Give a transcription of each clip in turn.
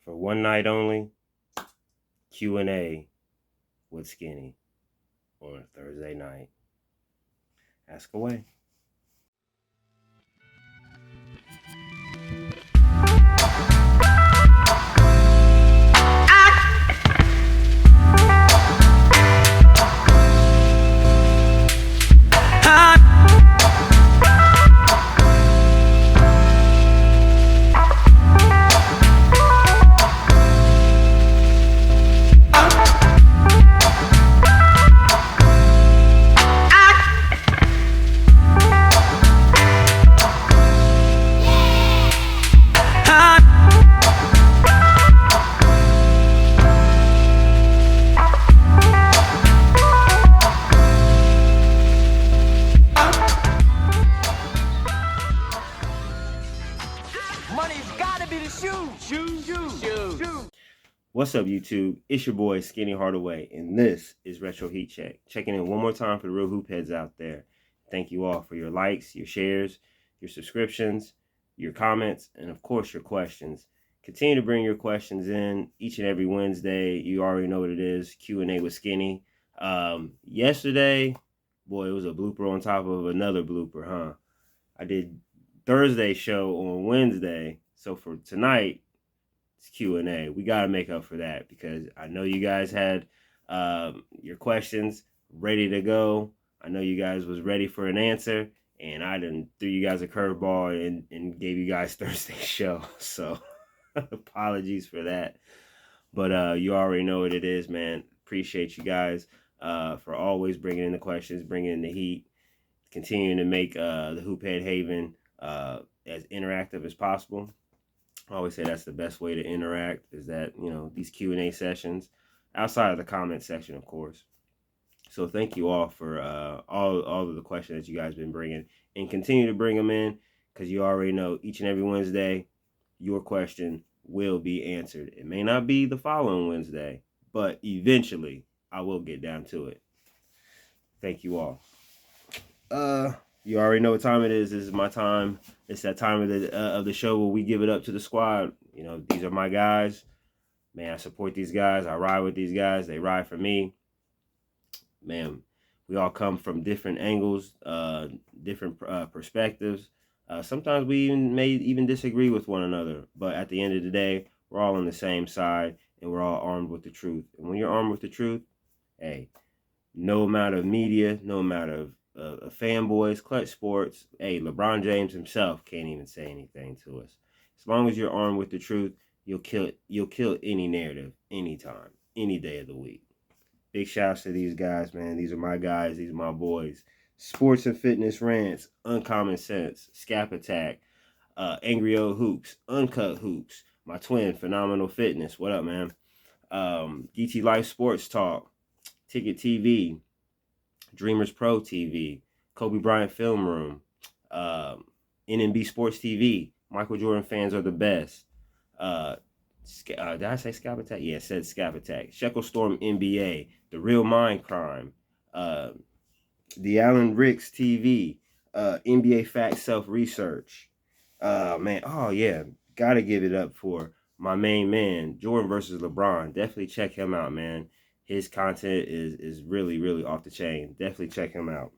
for one night only, Q&A with Skinny on a Thursday night. Ask away. What's up, YouTube? It's your boy, Skinny Hardaway, and this is Retro Heat Check. Checking in one more time for the real hoop heads out there. Thank you all for your likes, your shares, your subscriptions, your comments, and of course, your questions. Continue to bring your questions in each and every Wednesday. You already know what it is, Q&A with Skinny. Yesterday, boy, it was a blooper on top of another blooper, huh? I did Thursday show on Wednesday, so for tonight, it's Q&A. We got to make up for that because I know you guys had your questions ready to go. I know you guys was ready for an answer, and I done threw you guys a curveball and gave you guys Thursday show. So apologies for that. But you already know what it is, man. Appreciate you guys for always bringing in the questions, bringing in the heat, continuing to make the Hoophead Haven as interactive as possible. I always say that's the best way to interact is that, you know, these Q&A sessions outside of the comment section, of course. So thank you all for all of the questions that you guys been bringing, and continue to bring them in because you already know each and every Wednesday your question will be answered. It may not be the following Wednesday, but eventually I will get down to it. Thank you all. You already know what time it is. This is my time. It's that time of the show where we give it up to the squad. You know, these are my guys. Man, I support these guys. I ride with these guys. They ride for me. Man, we all come from different angles, different perspectives. Sometimes we may even disagree with one another. But at the end of the day, we're all on the same side, and we're all armed with the truth. And when you're armed with the truth, hey, no amount of media, no amount of fanboys, Clutch Sports, hey, LeBron James himself can't even say anything to us. As long as you're armed with the truth, you'll kill any narrative, anytime, any day of the week. Big shouts to these guys, man. These are my guys. These are my boys. Sports and Fitness Rants, Uncommon Sense, Scap Attack, Angry Old Hoops, Uncut Hoops, my twin, Phenomenal Fitness. What up, man? DT Life Sports Talk, Ticket TV, Dreamers Pro TV, Kobe Bryant Film Room, NMB Sports TV, Michael Jordan Fans Are the Best. Did I say Scap Attack? Yeah, I said Scap Attack. Shekel Storm NBA, The Real Mind Crime, The Allen Ricks TV, NBA Fact Self Research. Man, oh yeah, gotta give it up for my main man, Jordan versus LeBron. Definitely check him out, man. His content is really, really off the chain. Definitely check him out.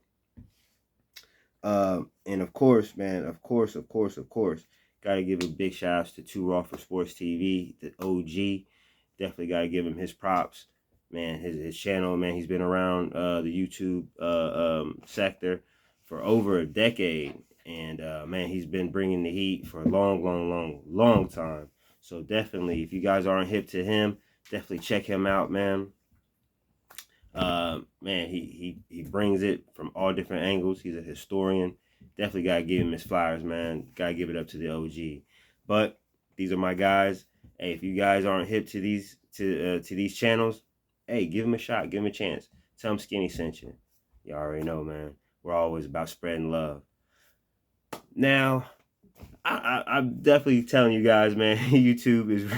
And of course, man, of course, got to give a big shout out to Too Raw for Sports TV, the OG. Definitely got to give him his props. Man, his channel, man, he's been around the YouTube sector for over a decade. And, man, he's been bringing the heat for a long time. So definitely, if you guys aren't hip to him, definitely check him out, man. Man, he brings it from all different angles. He's a historian. Definitely gotta give him his flowers, man. Gotta give it up to the OG. But these are my guys. Hey, if you guys aren't hip to these channels, hey, give them a shot. Give them a chance. Tell them Skinny sent you. You already know, man. We're always about spreading love. Now, I'm definitely telling you guys, man. YouTube is.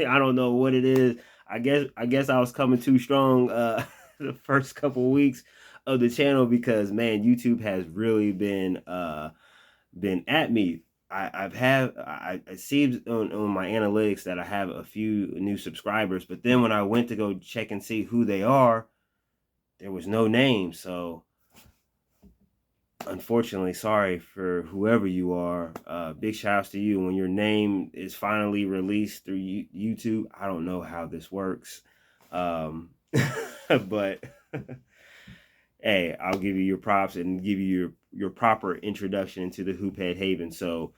I don't know what it is. I guess I was coming too strong the first couple of weeks of the channel because, man, YouTube has really been at me. I see on my analytics that I have a few new subscribers, but then when I went to go check and see who they are, there was no name. So unfortunately, sorry for whoever you are. Big shout outs to you. When your name is finally released through YouTube, I don't know how this works, but hey, I'll give you your props and give you your proper introduction into the Hoophead Haven. So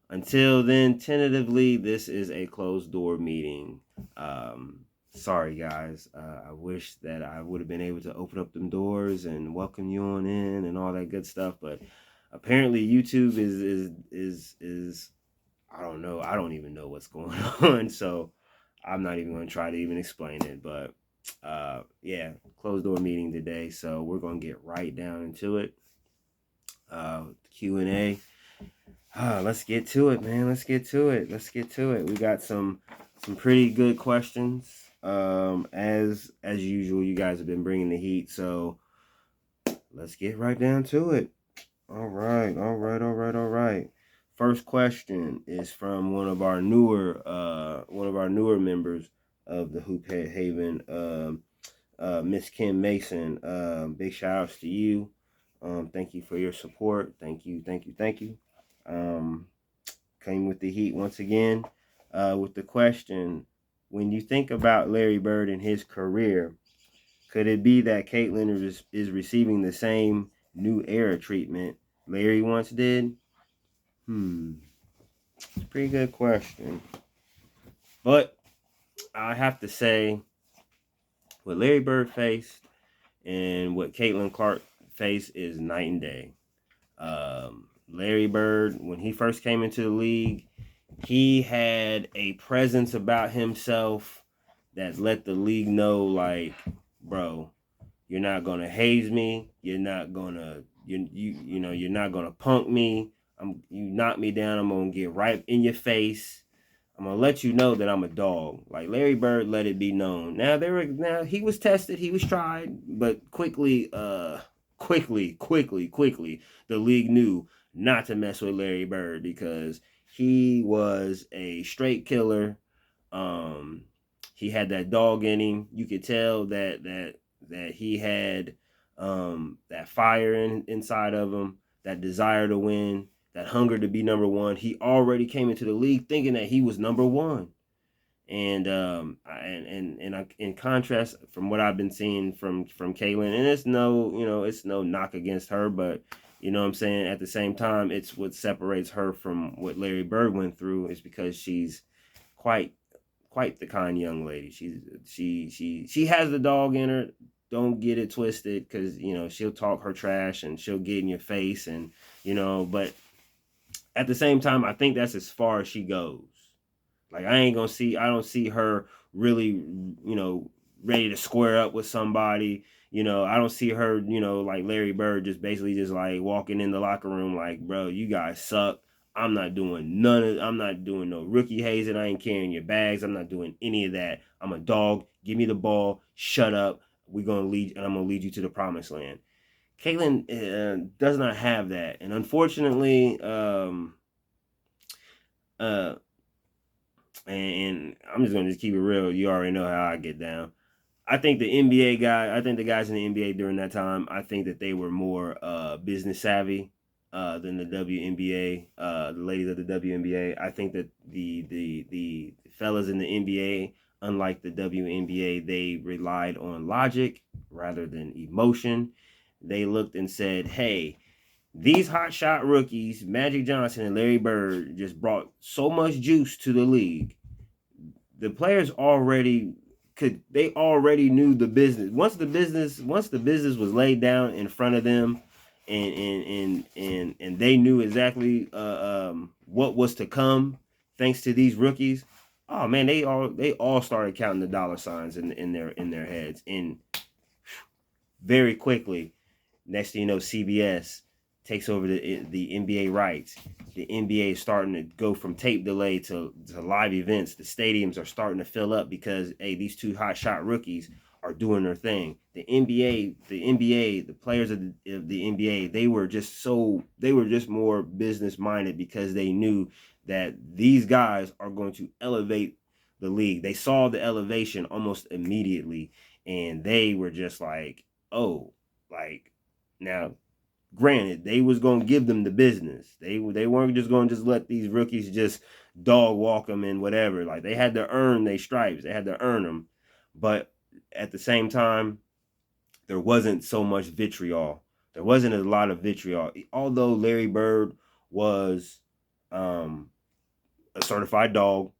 until then, tentatively, this is a closed door meeting. Sorry, guys. I wish that I would have been able to open up them doors and welcome you on in and all that good stuff. But apparently, YouTube is I don't know. I don't even know what's going on. So I'm not even going to try to even explain it. But yeah, closed door meeting today. So we're going to get right down into it. Q&A. Let's get to it, man. Let's get to it. We got some pretty good questions. As usual, you guys have been bringing the heat, so let's get right down to it. All right. First question is from one of our newer members of the Hoophead Haven, Miss Kim Mason. Big shout outs to you. Thank you for your support. Thank you. Came with the heat once again with the question: when you think about Larry Bird and his career, could it be that Caitlin is receiving the same new era treatment Larry once did? It's a pretty good question. But I have to say, what Larry Bird faced and what Caitlin Clark faced is night and day. Larry Bird, when he first came into the league, he had a presence about himself that let the league know, like, bro, you're not gonna haze me. You're not gonna you're not gonna punk me. You knock me down, I'm gonna get right in your face. I'm gonna let you know that I'm a dog. Like Larry Bird let it be known. Now he was tested, he was tried, but quickly, the league knew not to mess with Larry Bird because he was a straight killer. He had that dog in him. You could tell that he had that fire inside of him, that desire to win, that hunger to be number one. He already came into the league thinking that he was number one. And in contrast from what I've been seeing from Caitlin, and it's no knock against her, but you know what I'm saying, at the same time, it's what separates her from what Larry Bird went through is because she's quite the kind young lady. She has the dog in her. Don't get it twisted, because she'll talk her trash and she'll get in your face, and but at the same time, I think that's as far as she goes. Like I don't see her really, ready to square up with somebody. I don't see her, like Larry Bird just basically just like walking in the locker room like, bro, you guys suck. I'm not doing no rookie hazing. I ain't carrying your bags. I'm not doing any of that. I'm a dog. Give me the ball. Shut up. I'm gonna lead you to the promised land. Caitlin does not have that, and unfortunately, and I'm just gonna keep it real. You already know how I get down. I think the guys in the NBA during that time, I think that they were more business savvy than the WNBA, the ladies of the WNBA. I think that the fellas in the NBA, unlike the WNBA, they relied on logic rather than emotion. They looked and said, hey, these hotshot rookies, Magic Johnson and Larry Bird, just brought so much juice to the league. The players already knew the business. Once the business was laid down in front of them, and they knew exactly what was to come thanks to these rookies. Oh man, they all started counting the dollar signs in their heads, and very quickly, next thing you know, CBS takes over the NBA rights. The NBA is starting to go from tape delay to live events. The stadiums are starting to fill up because, hey, these two hot shot rookies are doing their thing. The NBA, the players of the NBA, they were just more business minded because they knew that these guys are going to elevate the league. They saw the elevation almost immediately, and they were just like, oh, like now. Granted, they was gonna give them the business. They weren't just gonna just let these rookies just dog walk them and whatever. Like they had to earn their stripes. They had to earn them. But at the same time, there wasn't so much vitriol. There wasn't a lot of vitriol. Although Larry Bird was a certified dog,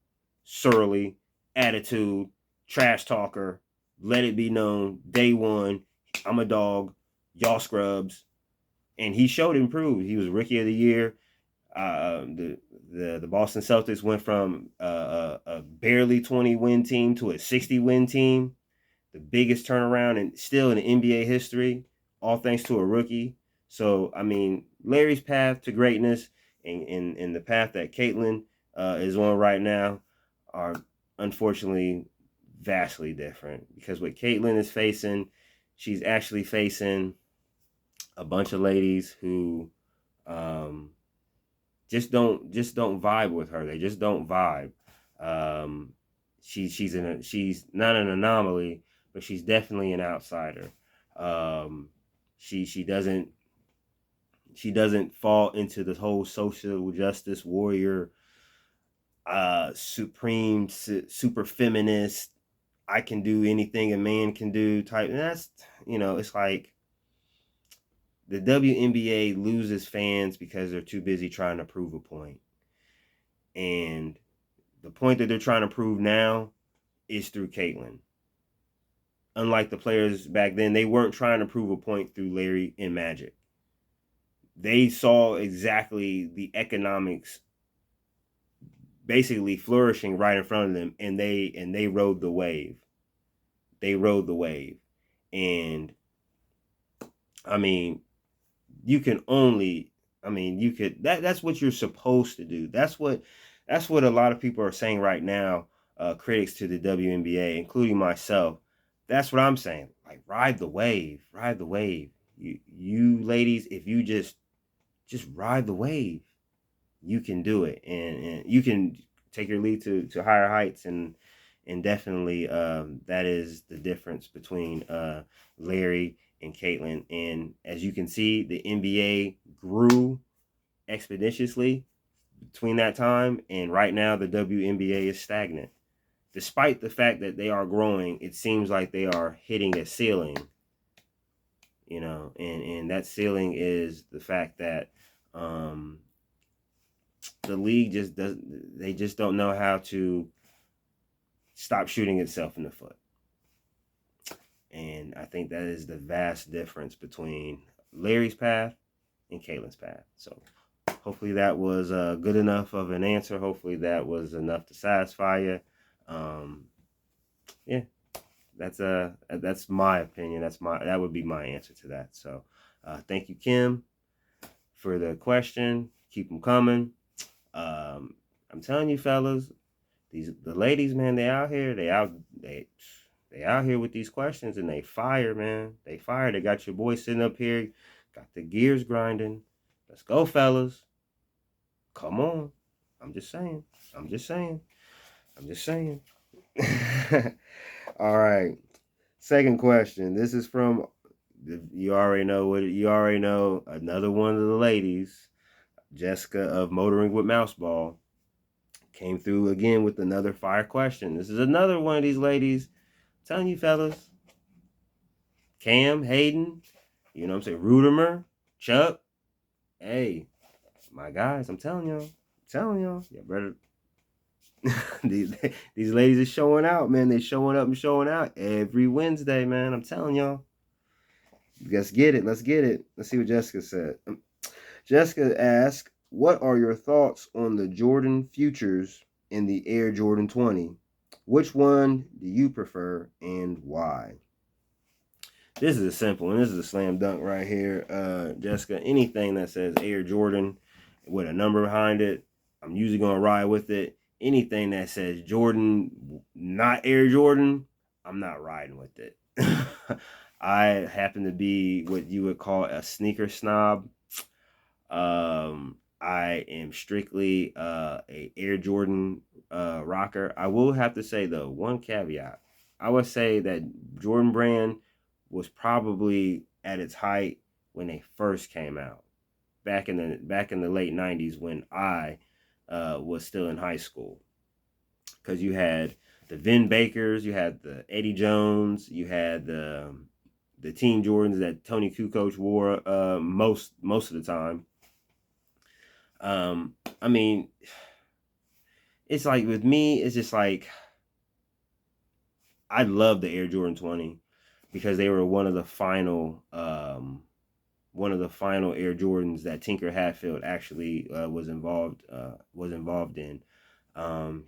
surly, attitude, trash talker, let it be known, day one, I'm a dog, y'all scrubs. And he showed improved. He was rookie of the year. The Boston Celtics went from a barely 20-win team to a 60-win team, the biggest turnaround and still in NBA history, all thanks to a rookie. So, I mean, Larry's path to greatness and the path that Caitlyn is on right now are unfortunately vastly different, because what Caitlyn is facing, she's actually facing a bunch of ladies who just don't vibe with her. They just don't vibe. She's not an anomaly, but she's definitely an outsider. She doesn't fall into the whole social justice warrior, supreme, super feminist, I can do anything a man can do type. And that's, it's like the WNBA loses fans because they're too busy trying to prove a point. And the point that they're trying to prove now is through Caitlyn. Unlike the players back then, they weren't trying to prove a point through Larry and Magic. They saw exactly the economics basically flourishing right in front of them, and they rode the wave. They rode the wave. And I mean, that's what you're supposed to do. That's what a lot of people are saying right now, critics to the WNBA, including myself. That's what I'm saying. Like, ride the wave. Ride the wave. You ladies, if you just ride the wave, you can do it. And you can take your lead to higher heights. And definitely that is the difference between Larry and Caitlyn. And as you can see, the NBA grew expeditiously between that time, and right now the WNBA is stagnant. Despite the fact that they are growing, it seems like they are hitting a ceiling, and that ceiling is the fact that the league just don't know how to stop shooting itself in the foot. And I think that is the vast difference between Larry's path and Caitlyn's path. So hopefully that was good enough of an answer. Hopefully that was enough to satisfy you. Yeah, that's my opinion. That would be my answer to that. So thank you, Kim, for the question. Keep them coming. I'm telling you, fellas, the ladies, man, they out here. They out here with these questions, and they fire, man. They fire. They got your boy sitting up here, got the gears grinding. Let's go, fellas. Come on. I'm just saying. All right. Second question. This is from, you already know, another one of the ladies, Jessica of Motoring with Mouseball, came through again with another fire question. This is another one of these ladies. I'm telling you, fellas. Cam, Hayden, you know what I'm saying? Rudimer, Chuck. Hey, my guys, I'm telling y'all. Yeah, brother. These ladies are showing out, man. They're showing up and showing out every Wednesday, man. I'm telling y'all. Let's get it. Let's see what Jessica said. Jessica asked, what are your thoughts on the Jordan Futures in the Air Jordan 20? Which one do you prefer and why? This is a simple one. This is a slam dunk right here, Jessica. Anything that says Air Jordan with a number behind it, I'm usually going to ride with it. Anything that says Jordan, not Air Jordan, I'm not riding with it. I happen to be what you would call a sneaker snob. I am strictly a Air Jordan rocker. I will have to say though, one caveat. I would say that Jordan Brand was probably at its height when they first came out, back in the late '90s when I was still in high school, because you had the Vin Bakers, you had the Eddie Jones, you had the Team Jordans that Tony Kukoc wore most of the time. I mean, it's like with me, it's just like I love the Air Jordan 20 because they were one of the final Air Jordans that Tinker Hatfield actually was involved in.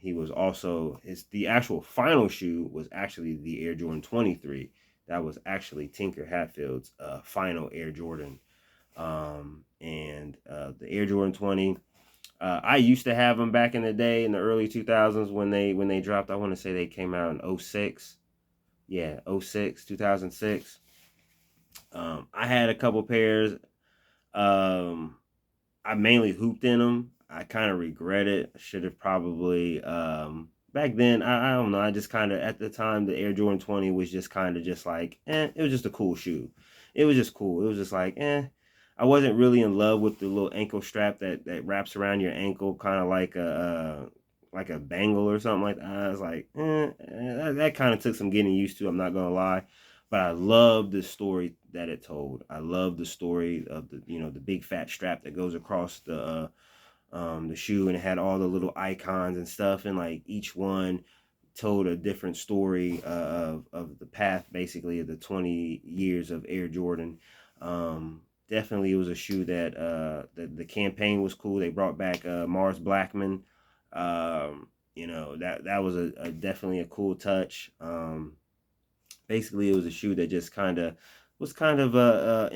He was also the actual final shoe was actually the Air Jordan 23. That was actually Tinker Hatfield's final Air Jordan. And the Air Jordan 20, I used to have them back in the day in the early 2000s when they dropped. I want to say they came out in 06. Yeah, 06, 2006. I had a couple pairs. I mainly hooped in them. I kind of regret it. I should have probably back then. I don't know. I just kind of at the time the Air Jordan 20 was just kind of just like it was just a cool shoe. It was just cool. It was just like I wasn't really in love with the little ankle strap that wraps around your ankle, kind of like a bangle or something like that. I was like, that kind of took some getting used to. I'm not gonna lie, but I love the story that it told. I love the story of the big fat strap that goes across the shoe, and it had all the little icons and stuff, and like each one told a different story of the path, basically, of the 20 years of Air Jordan. Definitely, it was a shoe that the campaign was cool. They brought back Mars Blackman. That was a definitely a cool touch. Basically, it was a shoe that just kind of was kind of the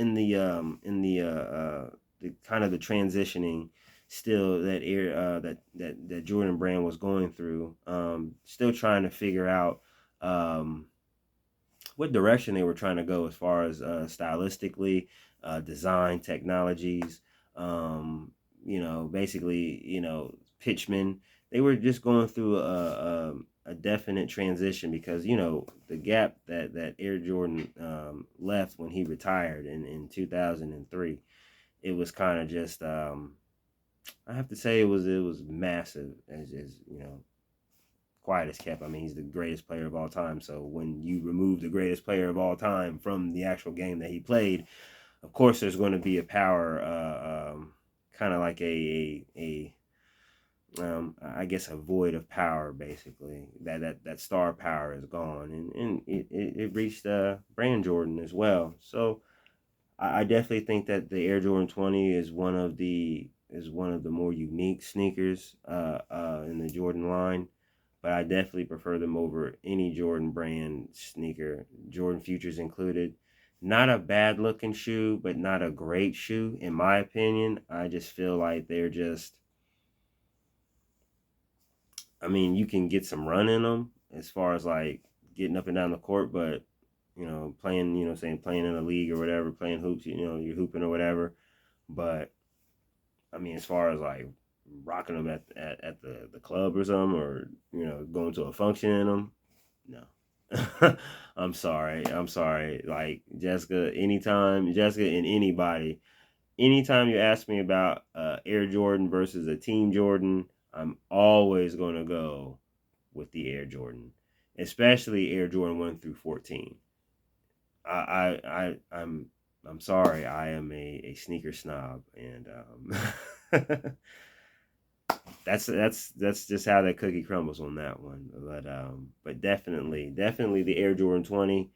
kind of the transitioning still that air that Jordan Brand was going through. Still trying to figure out what direction they were trying to go as far as stylistically, design, technologies, basically, pitchman. They were just going through a definite transition because, the gap that Air Jordan left when he retired in 2003, it was kind of just, I have to say it was massive as quiet as kept. I mean, he's the greatest player of all time. So when you remove the greatest player of all time from the actual game that he played, of course, there's going to be a power, kind of like I guess a void of power, basically. That star power is gone, and it reached Brand Jordan as well. So I definitely think that the Air Jordan 20 is one of the more unique sneakers in the Jordan line. But I definitely prefer them over any Jordan Brand sneaker, Jordan Futures included. Not a bad looking shoe, but not a great shoe, in my opinion. I just feel like they're just, I mean, you can get some run in them as far as like getting up and down the court, but, playing, playing in a league or whatever, playing hoops, you're hooping or whatever. But, I mean, as far as like rocking them at the club or something, or going to a function in them, no. I'm sorry. Like Jessica, and anybody, anytime you ask me about Air Jordan versus a Team Jordan, I'm always going to go with the Air Jordan, especially Air Jordan 1 through 14. I'm sorry, I am a sneaker snob, and that's just how that cookie crumbles on that one. But definitely the Air Jordan 20.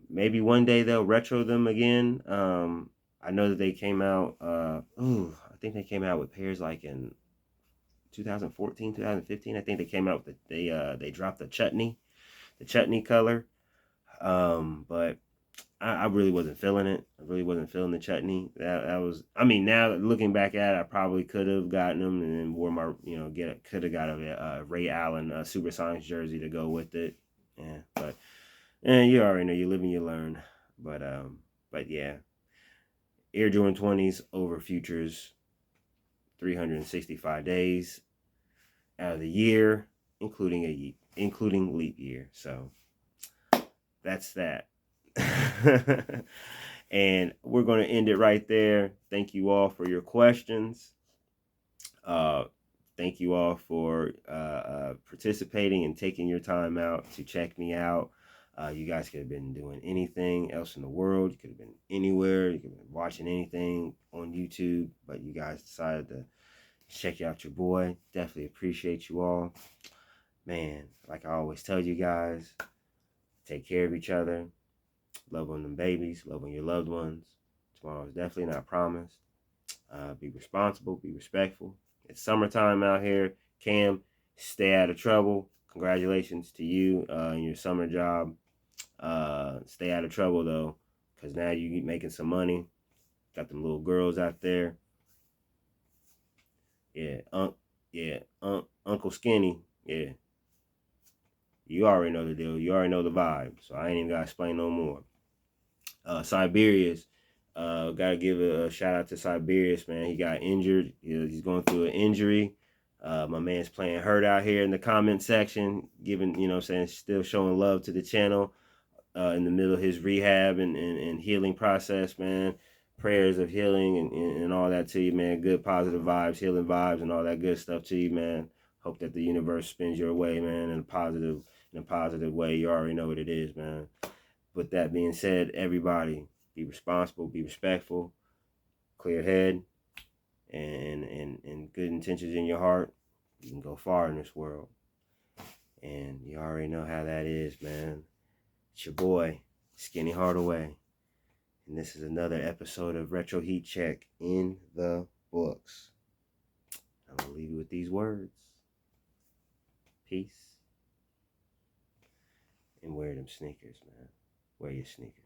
Maybe one day they'll retro them again. I know that they came out. I think they came out with pairs like in 2014, 2015. I think they came out with they dropped the chutney color. But I really wasn't feeling it. I really wasn't feeling the chutney. That was. I mean, now looking back at it, I probably could have gotten them and then wore my, could have got a Ray Allen Supersonics jersey to go with it. Yeah, but and you already know, you live and you learn. But yeah, Air Jordan 20s over futures 365 days out of the year, including leap year. So that's that. And we're going to end it right there. Thank you all for your questions. Uh, thank you all for participating and taking your time out to check me out. You guys could have been doing anything else in the world. You could have been anywhere. You could have been watching anything on YouTube, but you guys decided to check out your boy. Definitely appreciate you all. Man, like I always tell you guys, take care of each other. Love on them babies. Love on your loved ones. Tomorrow is definitely not promised. Be responsible. Be respectful. It's summertime out here. Cam, stay out of trouble. Congratulations to you in your summer job. Stay out of trouble though, because now you making some money. Got them little girls out there. Yeah, Uncle Skinny. Yeah, you already know the deal. You already know the vibe. So I ain't even gotta explain no more. Siberius. Gotta give a shout out to Siberius, man. He got injured. He's going through an injury. My man's playing hurt out here in the comment section, giving, saying, still showing love to the channel in the middle of his rehab and healing process, man. Prayers of healing and all that to you, man. Good positive vibes, healing vibes, and all that good stuff to you, man. Hope that the universe spins your way, man, in a positive way. You already know what it is, man. With that being said, everybody, be responsible, be respectful, clear head, and good intentions in your heart. You can go far in this world. And you already know how that is, man. It's your boy, Skinny Hardaway. And this is another episode of Retro Heat Check in the books. I'm going to leave you with these words. Peace. And wear them sneakers, man. Wear your sneakers.